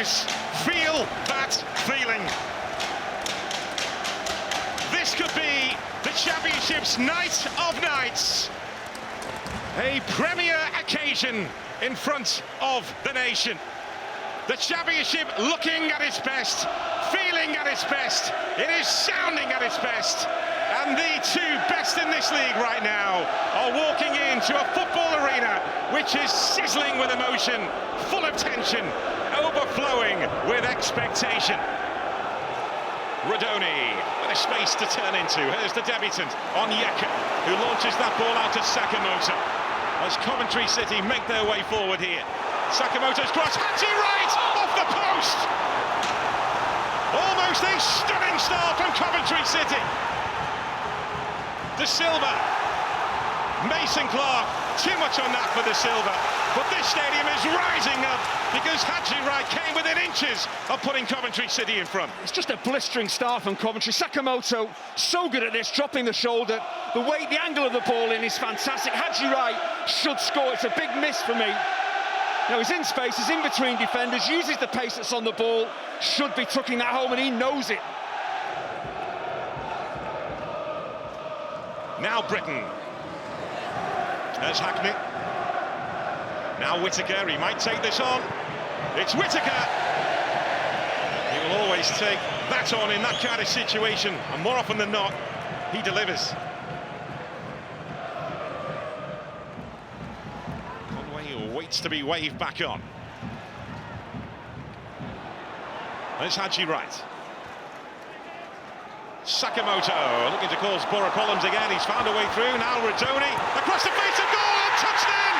is feel that feeling. This could be the Championship's night of nights. A premier occasion in front of the nation. The Championship looking at its best, feeling at its best. It is sounding at its best. And the two best in this league right now are walking into a football arena which is sizzling with emotion, full of tension, overflowing with expectation. Rodoni with a space to turn into. Here's the debutant, Onyeka, who launches that ball out to Sakamoto. As Coventry City make their way forward here. Sakamoto's cross, Wright off the post! Almost a stunning start from Coventry City. De Silva, Mason Clark, too much on that for De Silva. But this stadium is rising up because Wright came within inches of putting Coventry City in front. It's just a blistering start from Coventry. Sakamoto, so good at this, dropping the shoulder. The weight, the angle of the ball in is fantastic. Wright should score. It's a big miss for me. Now he's in space, he's in between defenders, uses the pace that's on the ball, should be tucking that home, and he knows it. Now Britain. There's Hackney. Now Whittaker, he might take this on. It's Whittaker. He will always take that on in that kind of situation, and more often than not, he delivers. Conway waits to be waved back on. There's Wright. Sakamoto looking to cause Borough problems again. He's found a way through. Now Rodoni across the face of goal and touched in.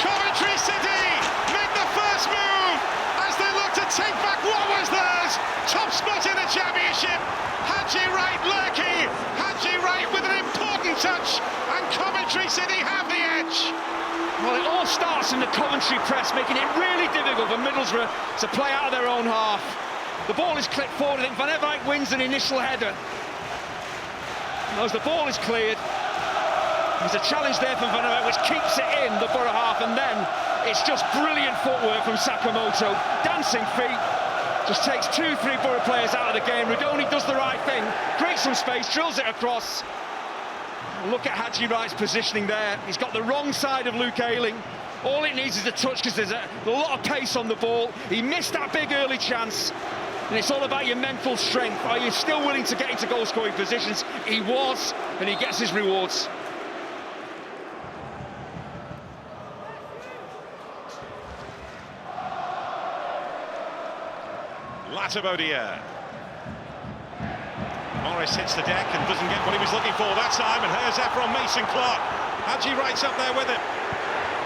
Coventry City make the first move as they look to take back what was theirs. Top spot in the Championship. Wright lurking. Wright with an important touch, and Coventry City have the edge. Well, it all starts in the Coventry press, making it really difficult for Middlesbrough to play out of their own half. The ball is clipped forward. I think Van Eyck wins an initial header. As the ball is cleared, there's a challenge there from Van Eyck, which keeps it in the Borough half, and then it's just brilliant footwork from Sakamoto. Dancing feet, just takes 2-3 Borough players out of the game. Rodoni does the right thing, creates some space, drills it across. Look at Wright's positioning there. He's got the wrong side of Luke Ayling. All it needs is a touch because there's a lot of pace on the ball. He missed that big early chance. And it's all about your mental strength. Are you still willing to get into goal-scoring positions? He was, and he gets his rewards. Latibodia. Morris hits the deck and doesn't get what he was looking for that time, and here's from Mason Clark. Wright's up there with him.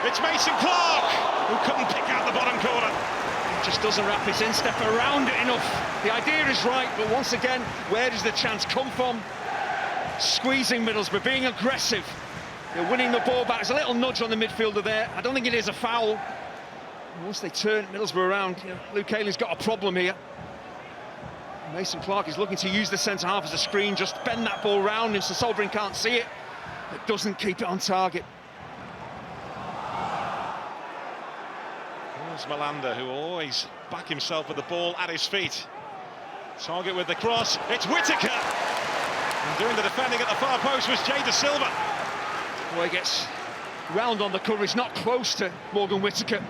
It's Mason Clark who couldn't pick out the bottom corner. He just doesn't wrap his instep around it enough. The idea is right, but once again, where does the chance come from? Squeezing Middlesbrough, being aggressive. They're winning the ball back. There's a little nudge on the midfielder there. I don't think it is a foul. Once they turn Middlesbrough around, Luke Ayling's got a problem here. Mason Clark is looking to use the centre-half as a screen, just bend that ball round him so Solbring can't see it. It doesn't keep it on target. There's Malanda, who will always back himself with the ball at his feet. Target with the cross, it's Whittaker! And doing the defending at the far post was Jay De Silva. Well, he gets round on the cover, he's not close to Morgan Whittaker.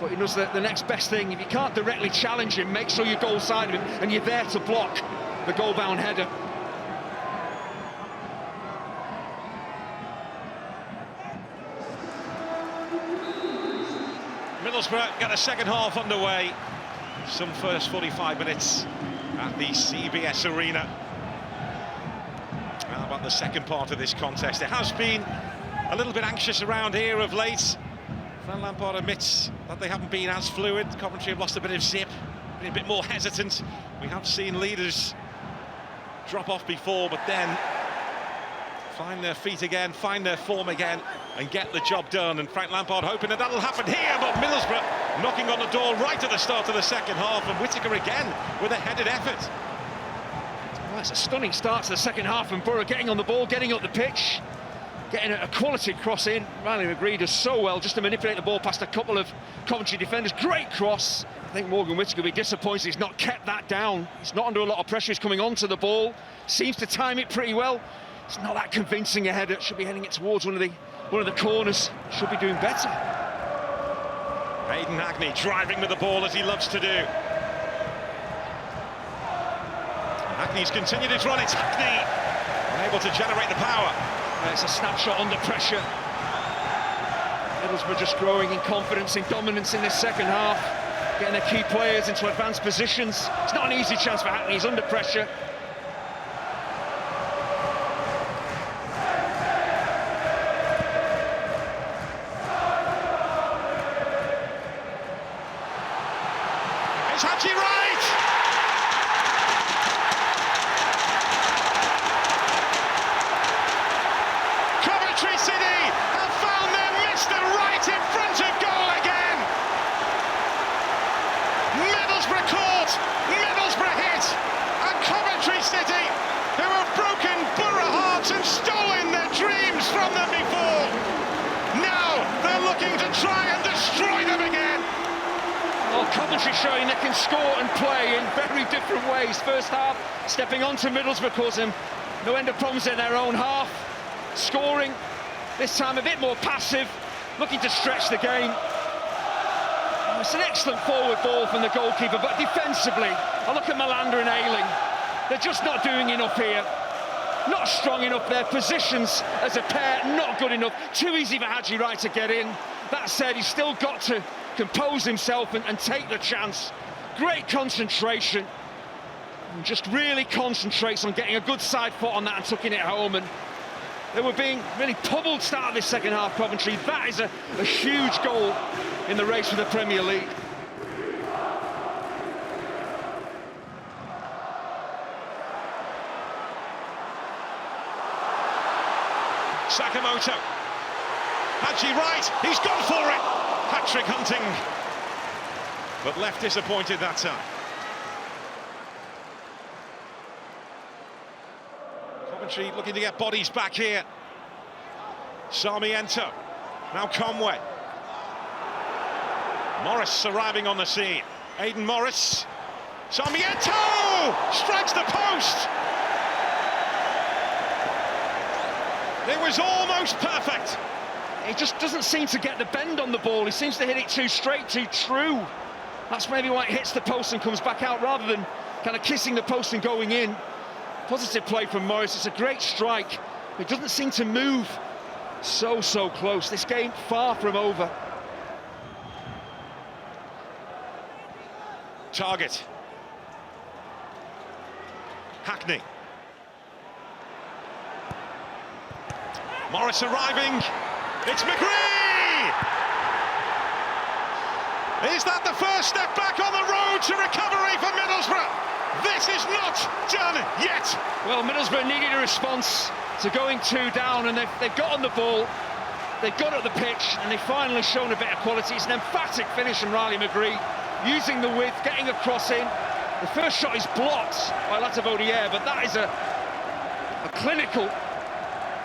But he does the next best thing. If you can't directly challenge him, make sure you're goal side of him and you're there to block the goal-bound header. Middlesbrough got a second half underway. Some first 45 minutes at the CBS Arena. How about the second part of this contest? It has been a little bit anxious around here of late. Frank Lampard admits that they haven't been as fluid. Coventry have lost a bit of zip, been a bit more hesitant. We have seen leaders drop off before, but then find their feet again, find their form again, and get the job done. And Frank Lampard hoping that that'll happen here, but Middlesbrough knocking on the door right at the start of the second half, and Whittaker again with a headed effort. Well, it's a stunning start to the second half, and Borough getting on the ball, getting up the pitch. getting a quality cross in. Riley McGree does so well just to manipulate the ball past a couple of Coventry defenders. Great cross. I think Morgan Whittaker will be disappointed he's not kept that down. He's not under a lot of pressure. He's coming onto the ball. Seems to time it pretty well. It's not that convincing a header. Should be heading it towards one of the corners. Should be doing better. Aidan Hackney driving with the ball as he loves to do. Hackney's continued his run. It's Hackney unable to generate the power. It's a snapshot under pressure. Middlesbrough just growing in confidence, in dominance in this second half, getting their key players into advanced positions. It's not an easy chance for Hackney. He's under pressure. It's Wright! Coventry City have found their Mr. Wright in front of goal again. Middlesbrough caught, Middlesbrough hit, and Coventry City, who have broken Borough hearts and stolen their dreams from them before, now they're looking to try and destroy them again. Well, Coventry showing they can score and play in very different ways. First half, stepping onto Middlesbrough, causing no end of problems in their own half. Scoring, this time a bit more passive, looking to stretch the game. It's an excellent forward ball from the goalkeeper, but defensively, I look at Malander and Ayling. They're just not doing enough here. Not strong enough. Their positions as a pair, not good enough. Too easy for Wright to get in. That said, he's still got to compose himself and take the chance. Great concentration. And just really concentrates on getting a good side foot on that and tucking it home. And they were being really pummeled start of this second half, Coventry. That is a huge goal in the race for the Premier League. Sakamoto. Wright, he's gone for it. Hat-trick hunting, but left disappointed that time. Coventry looking to get bodies back here. Sarmiento, now Conway. Morris arriving on the scene. Aidan Morris. Sarmiento strikes the post. It was almost perfect. He just doesn't seem to get the bend on the ball. He seems to hit it too straight, too true. That's maybe why it hits the post and comes back out rather than kind of kissing the post and going in. Positive play from Morris. It's a great strike. It doesn't seem to move. So close. This game far from over. Target. Hackney. Morris arriving. It's McGree! Is that the first step back on the road to recovery for Middlesbrough? This is not done yet. Well, Middlesbrough needed a response to going 2 down, and they've got on the ball, they've got at the pitch, and they've finally shown a bit of quality. It's an emphatic finish from Riley McGree, using the width, getting a cross in. The first shot is blocked by Latavodiere, but that is a clinical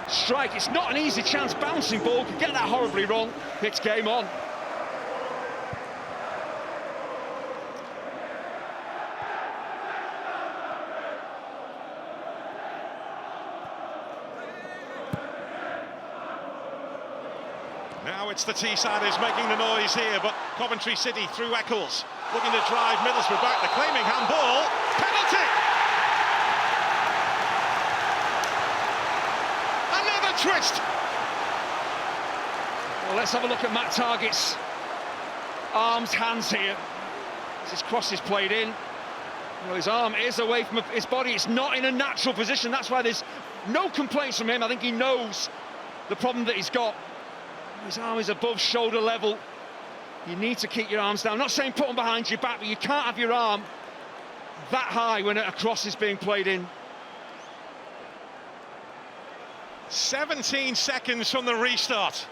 strike. It's not an easy chance. Bouncing ball, could get that horribly wrong. It's game on. Now it's the Teessiders making the noise here, but Coventry City through Eccles, looking to drive Middlesbrough back. The claiming handball. Penalty! Twist. Well, let's have a look at Matt Targett's arms, hands here. As his cross is played in. Well, his arm is away from his body. It's not in a natural position. That's why there's no complaints from him. I think he knows the problem that he's got. His arm is above shoulder level. You need to keep your arms down. I'm not saying put them behind your back, but you can't have your arm that high when a cross is being played in. 17 seconds from the restart.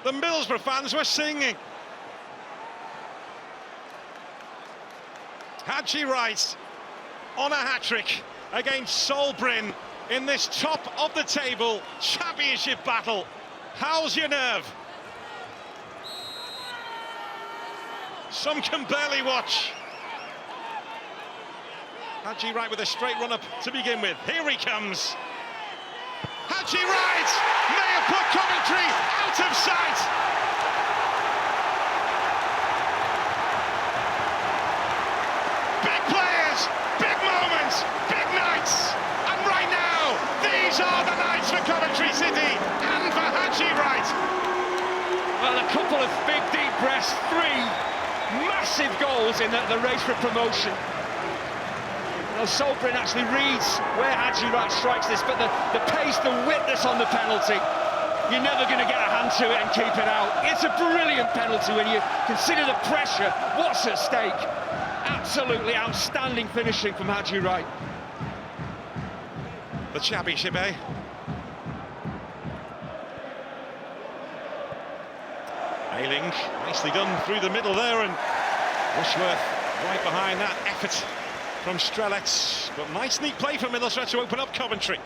The Middlesbrough fans were singing. Wright on a hat-trick against Sol Bryn. in this top of the table championship battle. How's your nerve? Some can barely watch. Haji Wright with a straight run-up to begin with. Here he comes. Haji Wright may have put Coventry out of sight. Big players, big moments, big nights. And right now, these are the nights for Coventry City and for Haji Wright. Well, a couple of big deep breaths, 3 massive goals in the race for promotion. Well, Sobrin actually reads where Haji Wright strikes this, but the pace, the width that's on the penalty, you're never going to get a hand to it and keep it out. It's a brilliant penalty when you consider the pressure, what's at stake. Absolutely outstanding finishing from Haji Wright. The championship, eh? Ayling, nicely done through the middle there, and Rushworth right behind that effort from Strelets. But nice neat play from Middlesbrough to open up Coventry.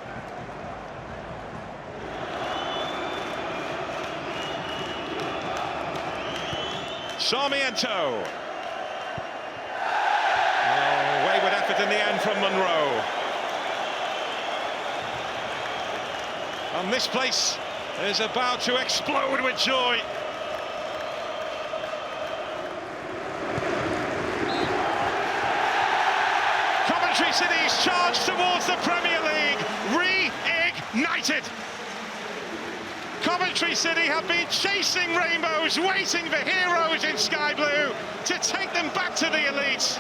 Sarmiento. Oh, wayward effort in the end from Monroe. And this place is about to explode with joy. Coventry City's charge towards the Premier League reignited. Coventry City have been chasing rainbows, waiting for heroes in sky blue to take them back to the elites.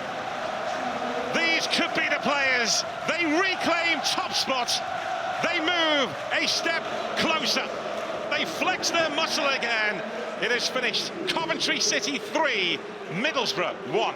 These could be the players. They reclaim top spot. They move a step closer. They flex their muscle again. It is finished. Coventry City 3, Middlesbrough 1.